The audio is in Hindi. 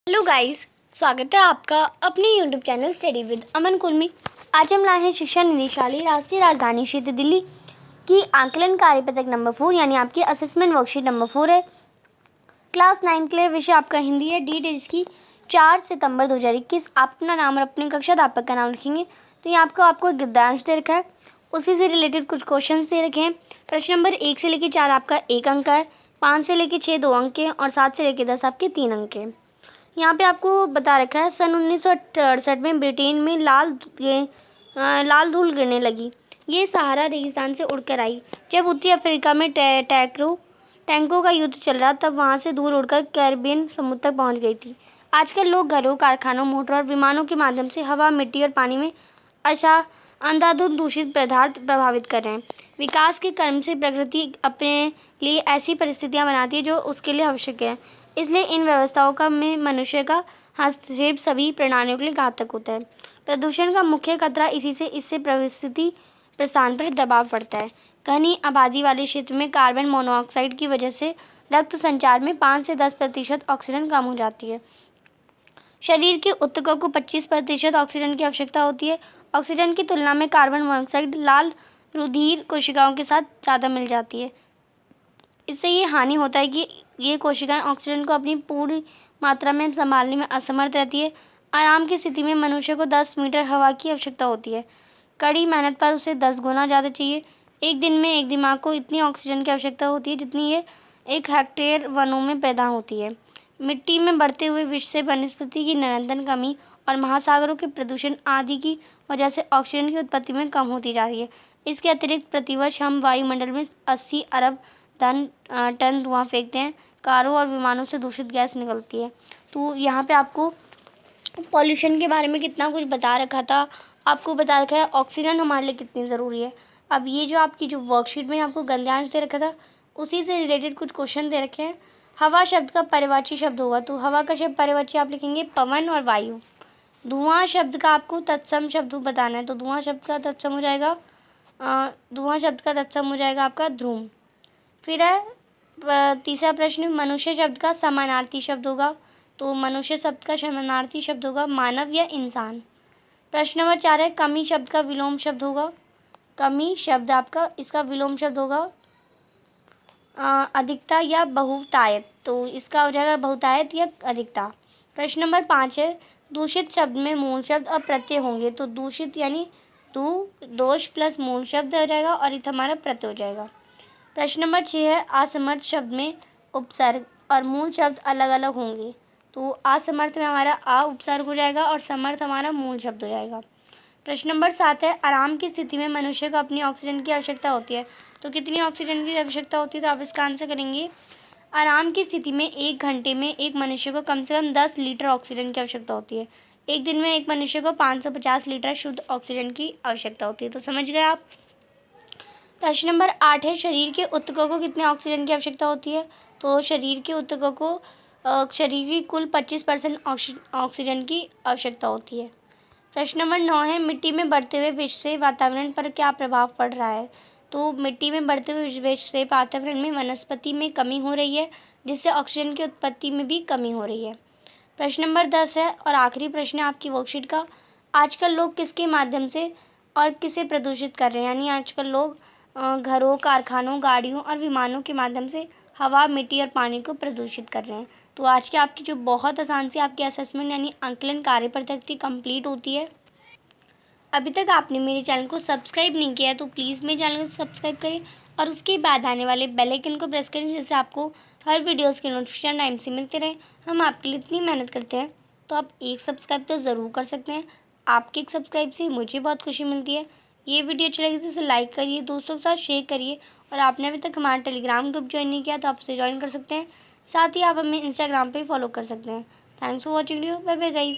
हेलो गाइस, स्वागत है आपका अपने यूट्यूब चैनल स्टडी विद अमन कुल में। आज हम लाए हैं शिक्षा निदेशालय राष्ट्रीय राजधानी क्षेत्र दिल्ली की आकलन कार्यपत्रक नंबर 4 यानी आपकी असेसमेंट वर्कशीट नंबर 4 है। क्लास 9 के लिए विषय आपका हिंदी है। डेट है इसकी 4 सितंबर 2021। आप अपना नाम और अपने कक्षा अध्यापक का नाम लिखेंगे। तो यहाँ आपको एक गद्यांश दे रखा है, उसी से रिलेटेड कुछ क्वेश्चन दे रखे हैं। प्रश्न नंबर 1 से लेकर 4 आपका 1 अंक का है, 5 से लेकर 6 2 अंक के और 7 से लेकर 10 आपके 3 अंक के। यहाँ पे आपको बता रखा है सन 1968 में ब्रिटेन में लाल धूल गिरने लगी। ये सहारा रेगिस्तान से उड़कर आई। जब उत्तरी अफ्रीका में टैंकों का युद्ध चल रहा तब वहाँ से धूल उड़कर कैरिबियन समुद्र तक पहुँच गई थी। आजकल लोग घरों, कारखानों, मोटर और विमानों के माध्यम से हवा, मिट्टी और पानी में अंधाधुंध दूषित पदार्थ प्रभावित कर रहे हैं। विकास के क्रम से प्रकृति अपने लिए ऐसी परिस्थितियाँ बनाती है जो उसके लिए आवश्यक है। इसलिए इन व्यवस्थाओं में मनुष्य का हस्तक्षेप सभी प्रणालियों के लिए घातक होता है। प्रदूषण का मुख्य खतरा इससे परिस्थिति प्रस्थान पर दबाव पड़ता है। घनी आबादी वाले क्षेत्र में कार्बन मोनोऑक्साइड की वजह से रक्त संचार में 5 से 10% ऑक्सीजन कम हो जाती है। शरीर के ऊतकों को 25% ऑक्सीजन की आवश्यकता होती है। ऑक्सीजन की तुलना में कार्बन मोनोऑक्साइड लाल रुधिर कोशिकाओं के साथ ज़्यादा मिल जाती है। इससे ये हानि होता है कि ये कोशिकाएं ऑक्सीजन को अपनी पूरी मात्रा में संभालने में असमर्थ रहती है। आराम की स्थिति में मनुष्य को 10 मीटर हवा की आवश्यकता होती है। कड़ी मेहनत पर उसे 10 गुना ज़्यादा चाहिए। एक दिन में एक दिमाग को इतनी ऑक्सीजन की आवश्यकता होती है जितनी ये 1 हेक्टेयर वनों में पैदा होती है। मिट्टी में बढ़ते हुए विष से वनस्पति की निरंतर कमी और महासागरों के प्रदूषण आदि की वजह से ऑक्सीजन की उत्पत्ति में कम होती जा रही है। इसके अतिरिक्त प्रतिवर्ष हम वायुमंडल में 80 अरब टन धुआं फेंकते हैं। कारों और विमानों से दूषित गैस निकलती है। तो यहाँ पे आपको पॉल्यूशन के बारे में कितना कुछ बता रखा था। आपको बता रखा है ऑक्सीजन हमारे लिए कितनी ज़रूरी है। अब ये जो आपकी जो वर्कशीट में आपको गद्यांश दे रखा था उसी से रिलेटेड कुछ क्वेश्चन दे रखे हैं। हवा शब्द का पर्यायवाची शब्द होगा, तो हवा का शब्द पर्यायवाची आप लिखेंगे पवन और वायु। धुआं शब्द का आपको तत्सम शब्द बताना है, तो धुआं शब्द का तत्सम हो जाएगा आपका ध्रुव। फिर है तीसरा प्रश्न, मनुष्य शब्द का समानार्थी शब्द होगा, तो मनुष्य शब्द का समानार्थी शब्द होगा मानव या इंसान। प्रश्न नंबर 4 है कमी शब्द का विलोम शब्द होगा। कमी शब्द आपका इसका विलोम शब्द होगा अधिकता या बहुतायत, तो इसका हो जाएगा बहुतायत या अधिकता। प्रश्न नंबर 5 है दूषित शब्द में मूल शब्द और प्रत्यय होंगे, तो दूषित यानी दोष प्लस मूल शब्द हो जाएगा और इत हमारा प्रत्यय हो जाएगा। प्रश्न नंबर 6 है असमर्थ शब्द में उपसर्ग और मूल शब्द अलग अलग होंगे, तो असमर्थ में हमारा आ उपसर्ग हो जाएगा और समर्थ हमारा मूल शब्द हो जाएगा। प्रश्न नंबर 7 है आराम की स्थिति में मनुष्य को अपनी ऑक्सीजन की आवश्यकता होती है, तो कितनी ऑक्सीजन की आवश्यकता होती है, तो आप इसका आंसर करेंगे आराम की स्थिति में 1 घंटे में एक मनुष्य को कम से कम 10 लीटर ऑक्सीजन की आवश्यकता होती है। एक दिन में एक मनुष्य को 550 लीटर शुद्ध ऑक्सीजन की आवश्यकता होती है। तो समझ गए आप। प्रश्न नंबर 8 है शरीर के ऊतकों को कितने ऑक्सीजन की आवश्यकता होती है, तो शरीर के ऊतकों को शरीर की कुल 25% ऑक्सीजन की आवश्यकता होती है। प्रश्न नंबर 9 है मिट्टी में बढ़ते हुए विष से वातावरण पर क्या प्रभाव पड़ रहा है, तो मिट्टी में बढ़ते हुए विष से वातावरण में वनस्पति में कमी हो रही है, जिससे ऑक्सीजन की उत्पत्ति में भी कमी हो रही है। प्रश्न नंबर 10 है और आखिरी प्रश्न है आपकी वर्कशीट का, आजकल लोग किसके माध्यम से और किसे प्रदूषित कर रहे हैं, यानी आजकल लोग घरों, कारखानों, गाड़ियों और विमानों के माध्यम से हवा, मिट्टी और पानी को प्रदूषित कर रहे हैं। तो आज की आपकी जो बहुत आसान सी आपकी असेसमेंट यानी आकलन कार्यपत्रक थी कंप्लीट होती है। अभी तक आपने मेरे चैनल को सब्सक्राइब नहीं किया है तो प्लीज़ मेरे चैनल को सब्सक्राइब करें और उसके बाद आने वाले बेल आइकन को प्रेस करें, जिससे आपको हर वीडियोज़ के नोटिफिकेशन टाइम से मिलते रहें। हम आपके लिए इतनी मेहनत करते हैं, तो आप एक सब्सक्राइब तो ज़रूर कर सकते हैं। आपके एक सब्सक्राइब से मुझे बहुत खुशी मिलती है। ये वीडियो अच्छी लगी तो इसे लाइक करिए, दोस्तों के साथ शेयर करिए और आपने अभी तक हमारा टेलीग्राम ग्रुप ज्वाइन नहीं किया तो आप उसे ज्वाइन कर सकते हैं। साथ ही आप हमें इंस्टाग्राम पे फॉलो कर सकते हैं। Thanks for watching video. Bye bye guys.